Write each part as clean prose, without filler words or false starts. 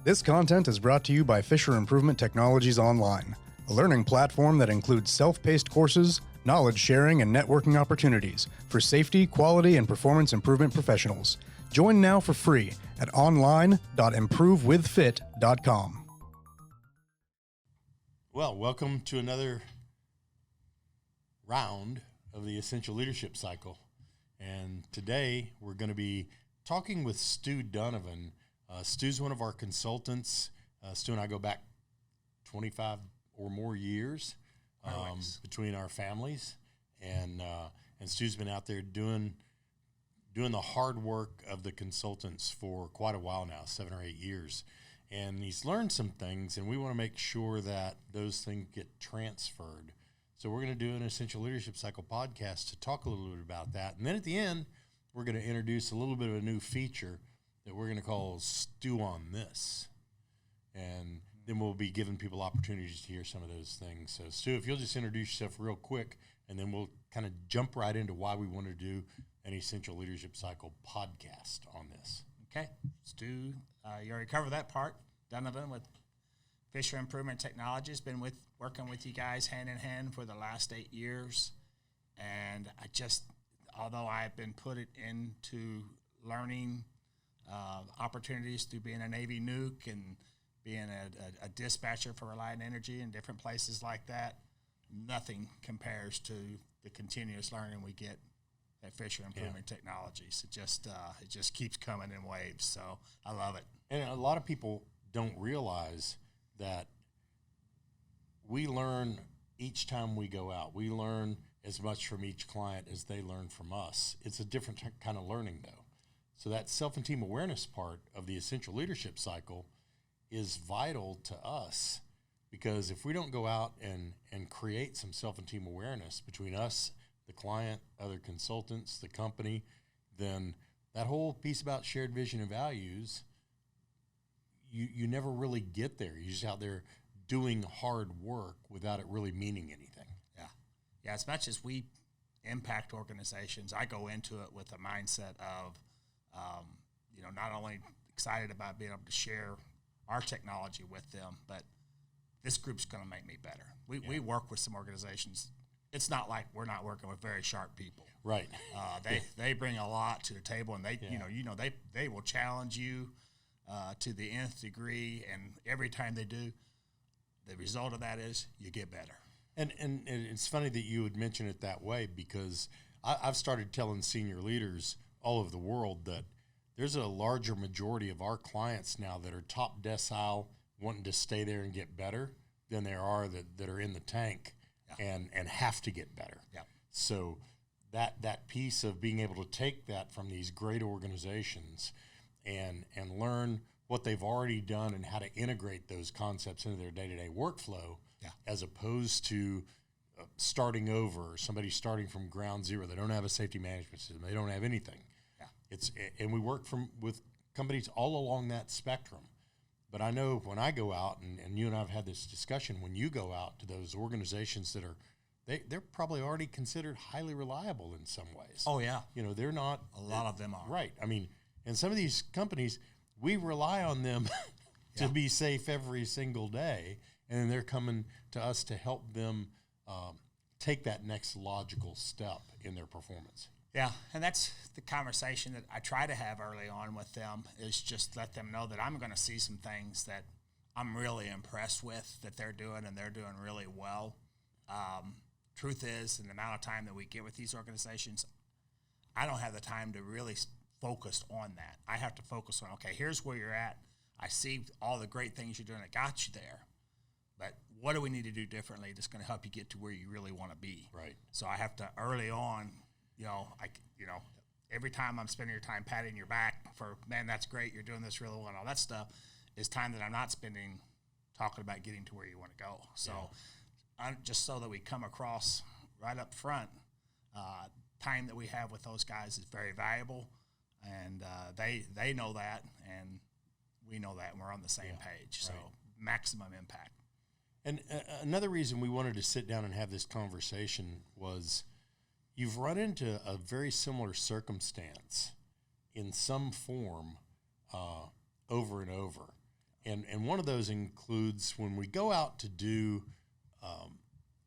This content is brought to you by Fisher Improvement Technologies Online, a learning platform that includes self-paced courses, knowledge sharing, and networking opportunities for safety, quality, and performance improvement professionals. Join now for free at online.improvewithfit.com. Well, welcome to another round of the Essential Leadership Cycle. And today we're going to be talking with Stu Dunivan. Stu's one of our consultants. Stu and I go back 25 or more years between our families. And Stu's been out there doing the hard work of the consultants for quite a while now, 7 or 8 years. And he's learned some things, and we want to make sure that those things get transferred. So we're going to do an Essential Leadership Cycle podcast to talk a little bit about that. And then at the end, we're going to introduce a little bit of a new feature that we're going to call Stew on This. And then we'll be giving people opportunities to hear some of those things. So, Stu, if you'll just introduce yourself real quick, and then we'll kind of jump right into why we want to do an Essential Leadership Cycle podcast on this. Okay, Stu, you already covered that part. Dunivan with Fisher Improvement Technologies, been working with you guys hand in hand for the last 8 years. And although I've been put into learning opportunities through being a Navy nuke and being a dispatcher for Reliant Energy and different places like that, nothing compares to the continuous learning we get at Fisher Improvement Technologies. It just keeps coming in waves, so I love it. And a lot of people don't realize that we learn each time we go out. We learn as much from each client as they learn from us. It's a different kind of learning, though. So that self and team awareness part of the Essential Leadership Cycle is vital to us, because if we don't go out and create some self and team awareness between us, the client, other consultants, the company, then that whole piece about shared vision and values, you never really get there. You're just out there doing hard work without it really meaning anything. Yeah, as much as we impact organizations, I go into it with a mindset of, not only excited about being able to share our technology with them, but this group's going to make me better. We work with some organizations. It's not like we're not working with very sharp people. Right. They bring a lot to the table, and they will challenge you to the nth degree, and every time they do, the result of that is you get better. And it's funny that you would mention it that way, because I've started telling senior leaders all over the world that there's a larger majority of our clients now that are top decile, wanting to stay there and get better, than there are that are in the tank and have to get better. Yeah. So that piece of being able to take that from these great organizations and learn what they've already done and how to integrate those concepts into their day-to-day workflow, as opposed to starting over, somebody starting from ground zero. They don't have a safety management system. They don't have anything. And we work with companies all along that spectrum. But I know when I go out, and you and I have had this discussion, when you go out to those organizations that are, they're probably already considered highly reliable in some ways. Oh, yeah. They're not. A lot of them are. Right. I mean, and some of these companies, we rely on them to be safe every single day, and then they're coming to us to help them take that next logical step in their performance. Yeah, and that's the conversation that I try to have early on with them, is just let them know that I'm going to see some things that I'm really impressed with that they're doing, and they're doing really well. Truth is, in the amount of time that we get with these organizations, I don't have the time to really focus on that. I have to focus on, okay, here's where you're at. I see all the great things you're doing that got you there, but what do we need to do differently that's going to help you get to where you really want to be? Right. So I have to early on, every time I'm spending your time patting your back for, man, that's great, you're doing this really well, and all that stuff, is time that I'm not spending talking about getting to where you want to go. So just so that we come across right up front, time that we have with those guys is very valuable, and they know that, and we know that, and we're on the same page. So maximum impact. And another reason we wanted to sit down and have this conversation was you've run into a very similar circumstance in some form over and over. And one of those includes when we go out to do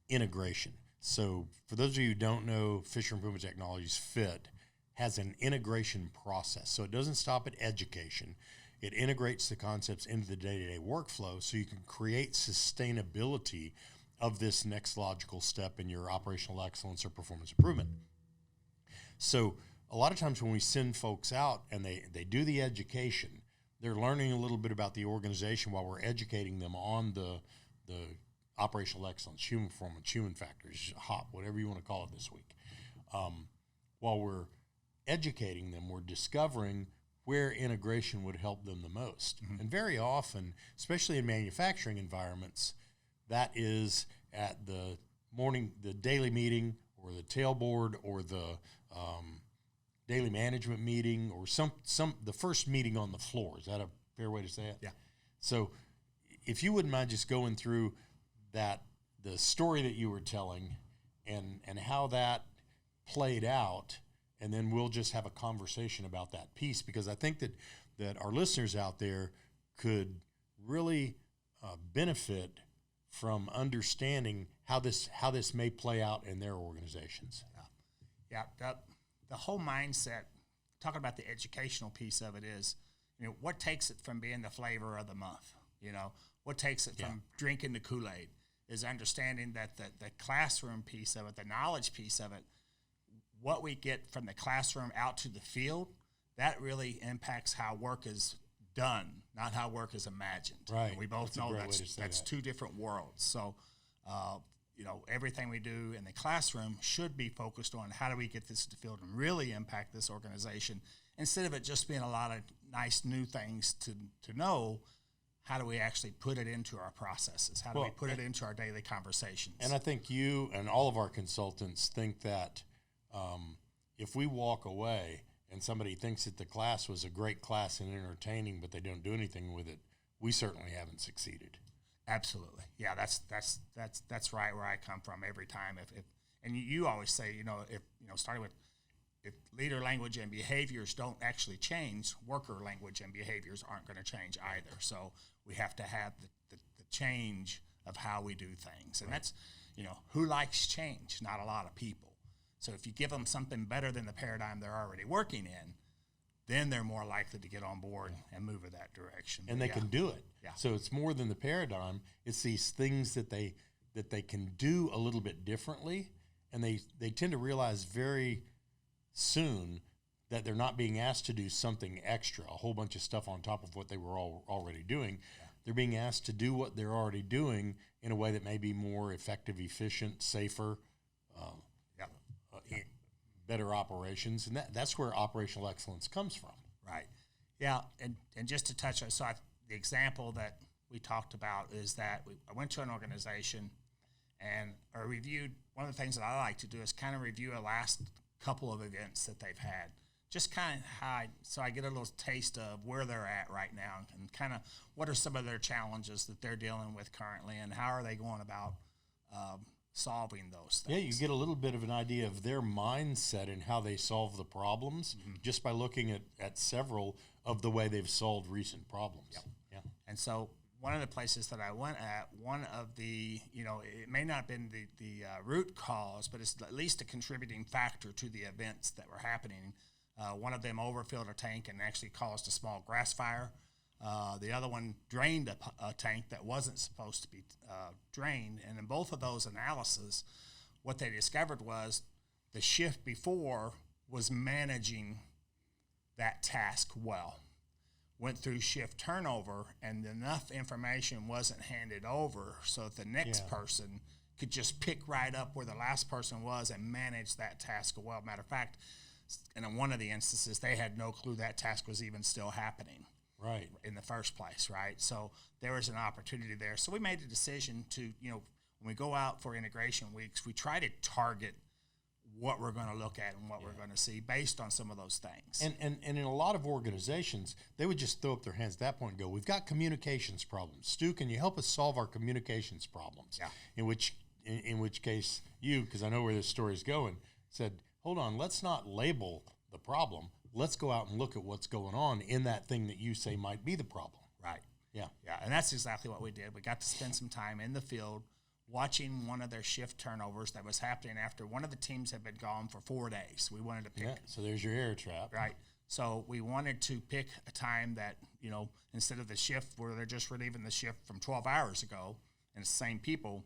integration. So for those of you who don't know, Fisher Improvement Technologies, FIT, has an integration process. So it doesn't stop at education. It integrates the concepts into the day-to-day workflow so you can create sustainability of this next logical step in your operational excellence or performance improvement. So a lot of times when we send folks out and they do the education, they're learning a little bit about the organization while we're educating them on the operational excellence, human performance, human factors, HOP, whatever you want to call it this week. While we're educating them, we're discovering where integration would help them the most. Mm-hmm. And very often, especially in manufacturing environments, that is at the daily meeting or the tailboard or the daily management meeting or the first meeting on the floor. Is that a fair way to say it? Yeah. So if you wouldn't mind just going through the story that you were telling and how that played out, and then we'll just have a conversation about that piece, because I think that our listeners out there could really benefit from understanding how this may play out in their organizations. Yeah. The whole mindset, talking about the educational piece of it, is, what takes it from being the flavor of the month? What takes it from drinking the Kool-Aid is understanding that the classroom piece of it, the knowledge piece of it, what we get from the classroom out to the field, that really impacts how work is done, not how work is imagined. Right. And we both know that's two different worlds. So, everything we do in the classroom should be focused on how do we get this to the field and really impact this organization, instead of it just being a lot of nice new things to know. How do we actually put it into our processes? How do we put it into our daily conversations? And I think you and all of our consultants think that if we walk away and somebody thinks that the class was a great class and entertaining, but they don't do anything with it, we certainly haven't succeeded. Absolutely. Yeah, that's right where I come from every time. If and you always say, starting with, if leader language and behaviors don't actually change, worker language and behaviors aren't going to change either. So we have to have the change of how we do things. And that's, who likes change? Not a lot of people. So if you give them something better than the paradigm they're already working in, then they're more likely to get on board and move in that direction. And they can do it. Yeah. So it's more than the paradigm. It's these things that they can do a little bit differently, and they tend to realize very soon that they're not being asked to do something extra, a whole bunch of stuff on top of what they were already doing. Yeah. They're being asked to do what they're already doing in a way that may be more effective, efficient, safer, better operations, and that's where operational excellence comes from. Right. Yeah, and just to touch on, the example that we talked about is that I went to an organization and I reviewed. One of the things that I like to do is kind of review a last couple of events that they've had, just kind of so I get a little taste of where they're at right now and kind of what are some of their challenges that they're dealing with currently and how are they going about solving those things. Yeah, you get a little bit of an idea of their mindset and how they solve the problems just by looking at several of the way they've solved recent problems. Yep. Yeah. And so one of the places that I went at, one of the, it may not have been the root cause, but it's at least a contributing factor to the events that were happening. One of them overfilled a tank and actually caused a small grass fire. The other one drained a tank that wasn't supposed to be drained. And in both of those analyses, what they discovered was the shift before was managing that task well. Went through shift turnover, and enough information wasn't handed over so that the next person could just pick right up where the last person was and manage that task well. Matter of fact, in one of the instances, they had no clue that task was even still happening. Right. In the first place, right? So there was an opportunity there. So we made a decision to, when we go out for integration weeks, we try to target what we're going to look at and what we're going to see based on some of those things. And in a lot of organizations, they would just throw up their hands at that point and go, we've got communications problems. Stu, can you help us solve our communications problems? Yeah. In which case you, because I know where this story is going, said, hold on, let's not label the problem. Let's go out and look at what's going on in that thing that you say might be the problem. Right. Yeah. Yeah, and that's exactly what we did. We got to spend some time in the field watching one of their shift turnovers that was happening after one of the teams had been gone for 4 days. We wanted to pick. Yeah, so there's your air trap. Right. So we wanted to pick a time that, instead of the shift where they're just relieving the shift from 12 hours ago, and it's the same people,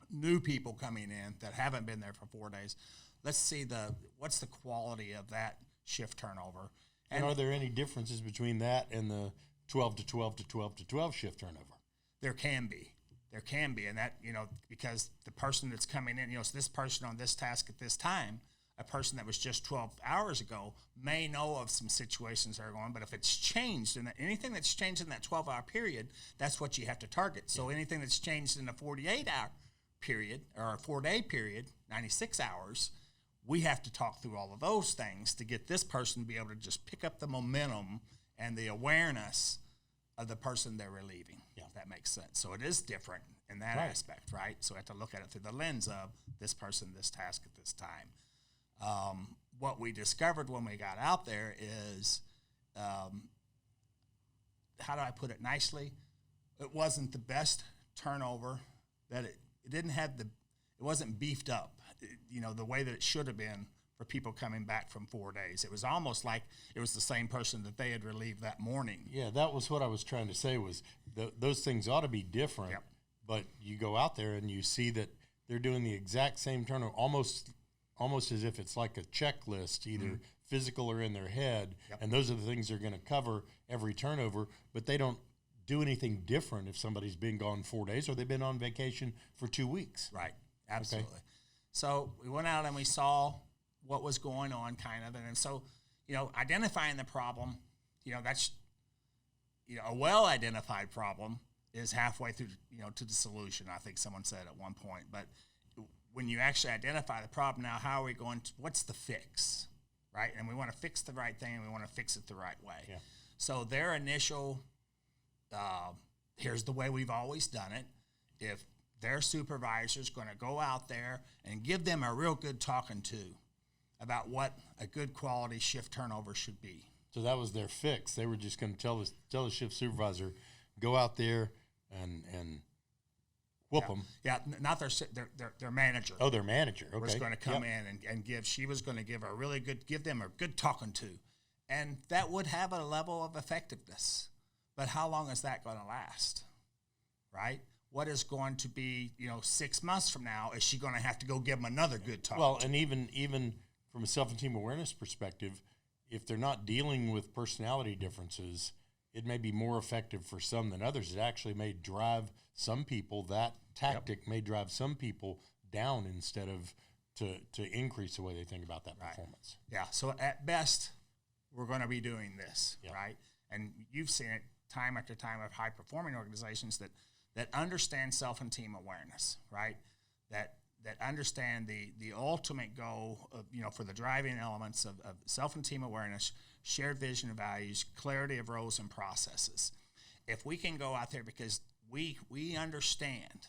new people coming in that haven't been there for 4 days. Let's see what's the quality of that shift turnover. And are there any differences between that and the 12 to 12 to 12 to 12 shift turnover? There can be. And that, because the person that's coming in, so this person on this task at this time, a person that was just 12 hours ago may know of some situations that are going on, but if it's changed, and anything that's changed in that 12-hour period, that's what you have to target. So anything that's changed in a 48-hour period or a 4-day period, 96 hours, we have to talk through all of those things to get this person to be able to just pick up the momentum and the awareness of the person they're relieving, if that makes sense. So it is different in that aspect, right? So we have to look at it through the lens of this person, this task at this time. What we discovered when we got out there is, how do I put it nicely? It wasn't the best turnover, that it didn't have it wasn't beefed up, the way that it should have been for people coming back from 4 days. It was almost like it was the same person that they had relieved that morning. Yeah, that was what I was trying to say was those things ought to be different, but you go out there and you see that they're doing the exact same turnover, almost as if it's like a checklist, either physical or in their head, and those are the things they're going to cover every turnover, but they don't do anything different if somebody's been gone 4 days or they've been on vacation for 2 weeks. Right, absolutely. Okay. So we went out and we saw what was going on kind of, and so, identifying the problem, that's, a well-identified problem is halfway through, to the solution, I think someone said at one point, but when you actually identify the problem, now how are we going to, what's the fix, right? And we want to fix the right thing, and we want to fix it the right way. Yeah. So their initial, here's the way we've always done it. If their supervisor's going to go out there and give them a real good talking to about what a good quality shift turnover should be. So that was their fix. They were just going to tell the shift supervisor, go out there and whoop them. Yeah, not their manager. Oh, their manager. Okay. Was going to come in and she was going to give them a good talking to. And that would have a level of effectiveness. But how long is that going to last? Right? What is going to be, 6 months from now? Is she going to have to go give them another good talking to? Well, and even from a self and team awareness perspective, if they're not dealing with personality differences, it may be more effective for some than others. It actually may drive some people, that tactic may drive some people down instead of to increase the way they think about that performance. Yeah, so at best, we're going to be doing this, right? And you've seen it time after time of high-performing organizations that understand self and team awareness, right? That understand the ultimate goal of, for the driving elements of self and team awareness, shared vision and values, clarity of roles and processes. If we can go out there, because we understand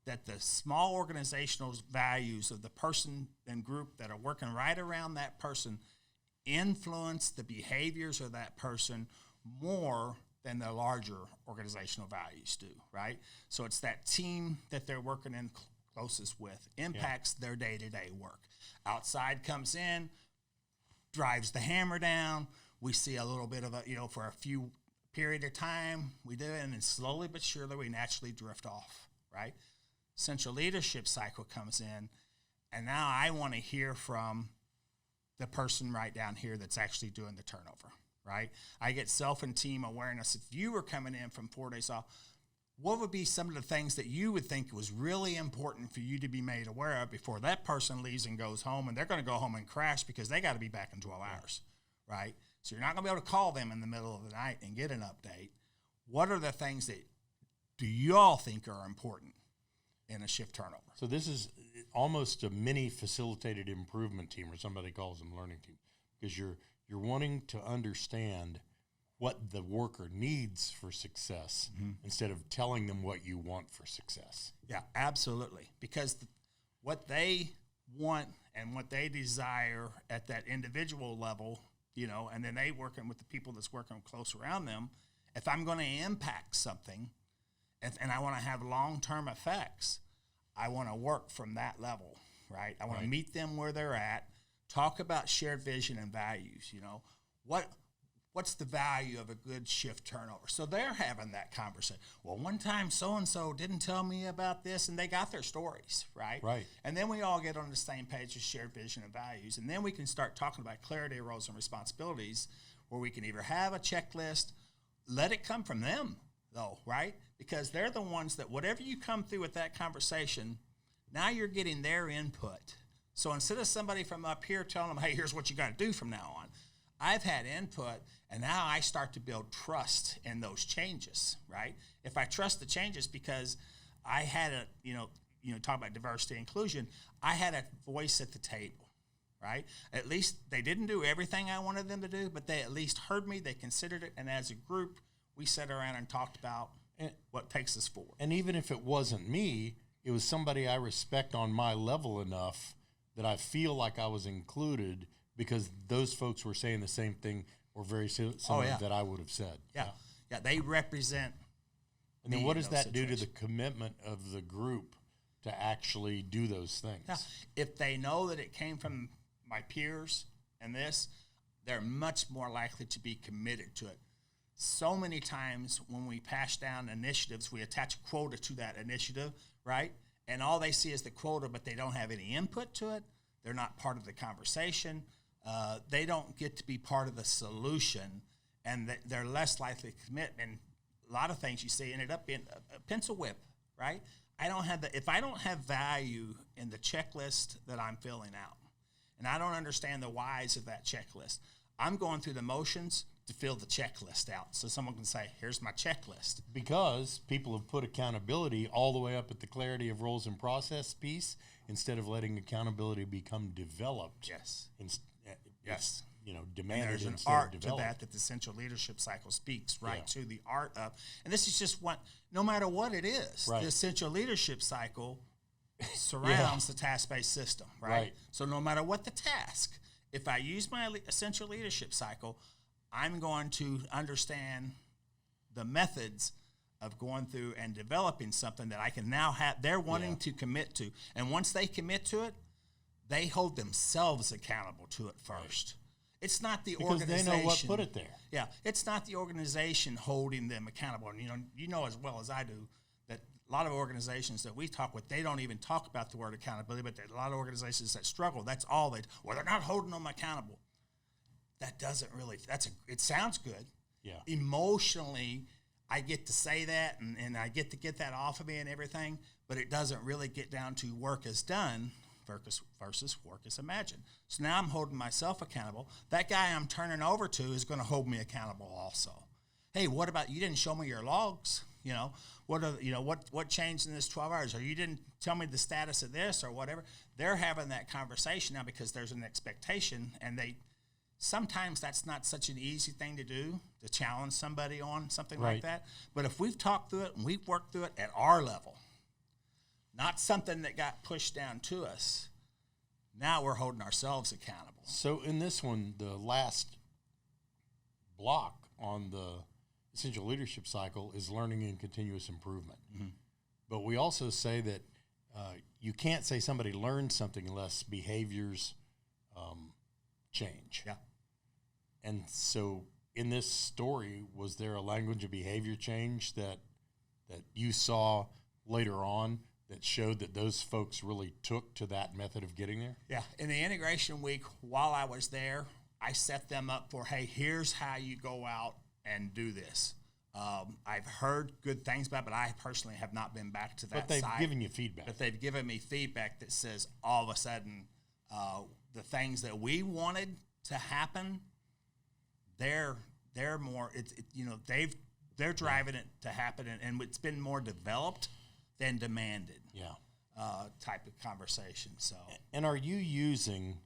that the small organizational values of the person and group that are working right around that person influence the behaviors of that person more than the larger organizational values do, right? So it's that team that they're working in closest with impacts their day-to-day work. Outside comes in, drives the hammer down. We see a little bit of for a few period of time, we do it, and then slowly but surely we naturally drift off, right? Central leadership cycle comes in, and now I want to hear from the person right down here that's actually doing the turnover, right? I get self and team awareness. If you were coming in from 4 days off, what would be some of the things that you would think was really important for you to be made aware of before that person leaves and goes home, and they're going to go home and crash because they got to be back in 12 hours, right? So you're not going to be able to call them in the middle of the night and get an update. What are the things that do you all think are important in a shift turnover? So this is almost a mini facilitated improvement team, or somebody calls them learning team, because you're wanting to understand what the worker needs for success instead of telling them what you want for success. Yeah, absolutely. Because what they want and what they desire at that individual level, and then they working with the people that's working close around them, If I'm going to impact something and I want to have long-term effects, I want to work from that level, right? I want to meet them where they're at, talk about shared vision and values, what's the value of a good shift turnover? So they're having that conversation. Well, one time so-and-so didn't tell me about this, and they got their stories, right? Right. And then we all get on the same page of shared vision and values, and then we can start talking about clarity, roles, and responsibilities, where we can either have a checklist, let it come from them, though, right? Because they're the ones that whatever you come through with that conversation, now you're getting their input. So instead of somebody from up here telling them, hey, here's what you got to do from now on, I've had input, and now I start to build trust in those changes, right? If I trust the changes because I had talk about diversity and inclusion, I had a voice at the table, right? At least they didn't do everything I wanted them to do, but they at least heard me, they considered it, and as a group, we sat around and talked about what takes us forward. And even if it wasn't me, it was somebody I respect on my level enough that I feel like I was included because those folks were saying the same thing or very similar that I would have said. Yeah, they represent. And then what does that do to the commitment of the group to actually do those things? Yeah. If they know that it came from my peers and this, they're much more likely to be committed to it. So many times when we pass down initiatives, we attach a quota to that initiative, right? And all they see is the quota, but they don't have any input to it. They're not part of the conversation. They don't get to be part of the solution, and they're less likely to commit. And a lot of things you see ended up being a pencil whip, right? If I don't have value in the checklist that I'm filling out, and I don't understand the whys of that checklist, I'm going through the motions to fill the checklist out so someone can say, here's my checklist. Because people have put accountability all the way up at the clarity of roles and process piece instead of letting accountability become developed. Yes. Yes. Demanded. And there's an art to that the Essential Leadership Cycle speaks to the art of. And this is just no matter what it is, the Essential Leadership Cycle surrounds the task-based system, right? So no matter what the task, if I use my Essential Leadership Cycle, I'm going to understand the methods of going through and developing something that I can now have. They're wanting to commit to. And once they commit to it, they hold themselves accountable to it first. It's not the organization. Because they know what put it there. Yeah, it's not the organization holding them accountable. And you know as well as I do that a lot of organizations that we talk with, they don't even talk about the word accountability, but there are a lot of organizations that struggle. That's all they're not holding them accountable. That doesn't really, it sounds good. Yeah. Emotionally, I get to say that and I get to get that off of me and everything, but it doesn't really get down to work is done versus work is imagined. So now I'm holding myself accountable. That guy I'm turning over to is going to hold me accountable also. Hey, what about, you didn't show me your logs? What changed in this 12 hours? Or you didn't tell me the status of this or whatever. They're having that conversation now because there's an expectation, and sometimes that's not such an easy thing to do, to challenge somebody on something like that. But if we've talked through it and we've worked through it at our level, not something that got pushed down to us, now we're holding ourselves accountable. So in this one, the last block on the Essential Leadership Cycle is learning and continuous improvement. Mm-hmm. But we also say that you can't say somebody learned something unless behaviors change. Yeah. And so in this story, was there a language of behavior change that you saw later on that showed that those folks really took to that method of getting there? Yeah. In the integration week, while I was there, I set them up for, hey, here's how you go out and do this. I've heard good things about it, but I personally have not been back to that side. But they've given you feedback. But they've given me feedback that says all of a sudden the things that we wanted to happen, they're more, they're driving it to happen, and it's been more developed than demanded. Yeah. Type of conversation. So. And are you using,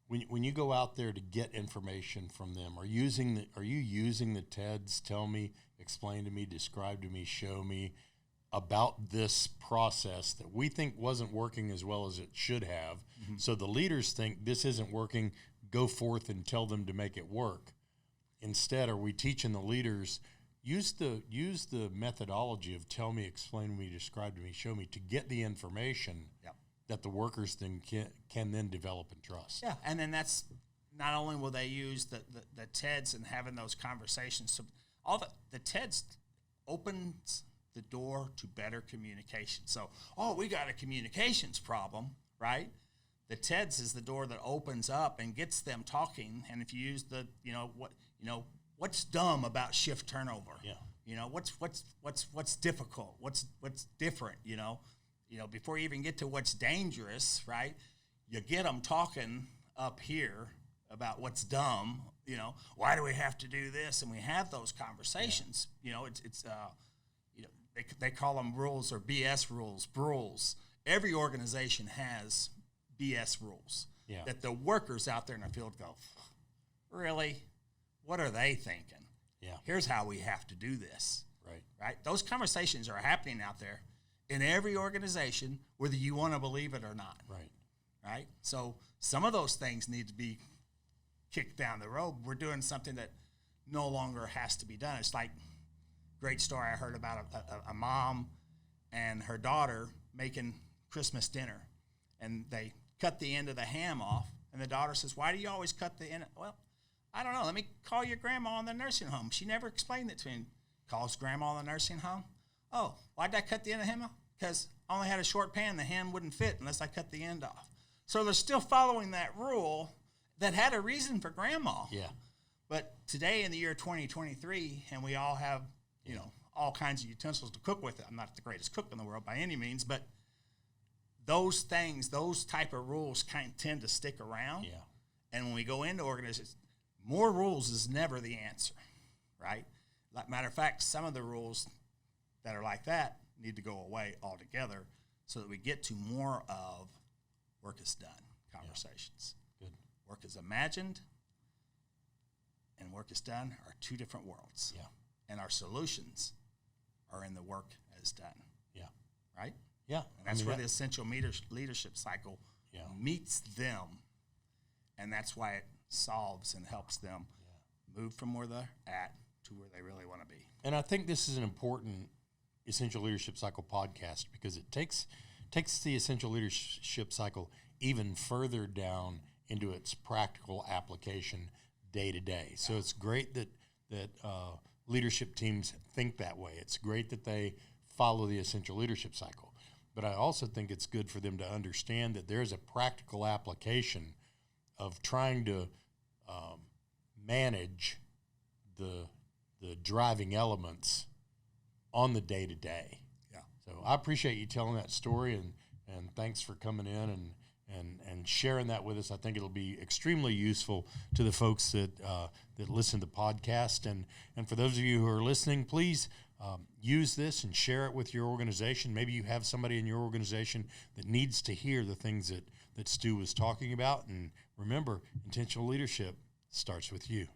when you go out there to get information from them, are you using the TEDs, tell me, explain to me, describe to me, show me about this process that we think wasn't working as well as it should have? Mm-hmm. So the leaders think this isn't working, go forth and tell them to make it work. instead, are we teaching the leaders use the methodology of tell me, explain to me, describe to me, show me, to get the information that the workers then can then develop and trust. Yeah, and then that's not only will they use the TEDs and having those conversations. So all the TEDs opens the door to better communication. So, we got a communications problem, right? The TEDs is the door that opens up and gets them talking. And if you use what's dumb about shift turnover? Yeah. What's difficult? What's different? Before you even get to what's dangerous, right? You get them talking up here about what's dumb. Why do we have to do this? And we have those conversations. They call them rules or BS rules. Rules. Every organization has BS rules that the workers out there in the field go, really? What are they thinking? Yeah. Here's how we have to do this. Right. Those conversations are happening out there in every organization, whether you want to believe it or not. Right. So some of those things need to be kicked down the road. We're doing something that no longer has to be done. It's like great story I heard about a mom and her daughter making Christmas dinner, and they cut the end of the ham off, and the daughter says, "Why do you always cut the end?" Well, I don't know. Let me call your grandma in the nursing home. She never explained it to me. Calls grandma in the nursing home. Oh, why'd I cut the end of the ham off? Because I only had a short pan. The ham wouldn't fit unless I cut the end off. So they're still following that rule that had a reason for grandma. Yeah. But today in the year 2023, and we all have, all kinds of utensils to cook with it. I'm not the greatest cook in the world by any means, but those things, those type of rules tend to stick around. Yeah. And when we go into organizations, more rules is never the answer, right? Matter of fact, some of the rules that are like that need to go away altogether so that we get to more of work is done conversations. Good. Work is imagined and work is done are two different worlds. Yeah. And our solutions are in the work as done. Yeah. Right? Yeah. And that's where the essential leadership cycle meets them. And that's why it solves and helps them move from where they're at to where they really want to be. And I think this is an important Essential Leadership Cycle podcast because it takes the Essential Leadership Cycle even further down into its practical application day to day. So it's great that leadership teams think that way. It's great that they follow the Essential Leadership Cycle. But I also think it's good for them to understand that there's a practical application of trying to manage the driving elements on the day-to-day. Yeah. So I appreciate you telling that story, and thanks for coming in and sharing that with us. I think it'll be extremely useful to the folks that listen to the podcast. And for those of you who are listening, please use this and share it with your organization. Maybe you have somebody in your organization that needs to hear the things that Stu was talking about. And remember, intentional leadership starts with you.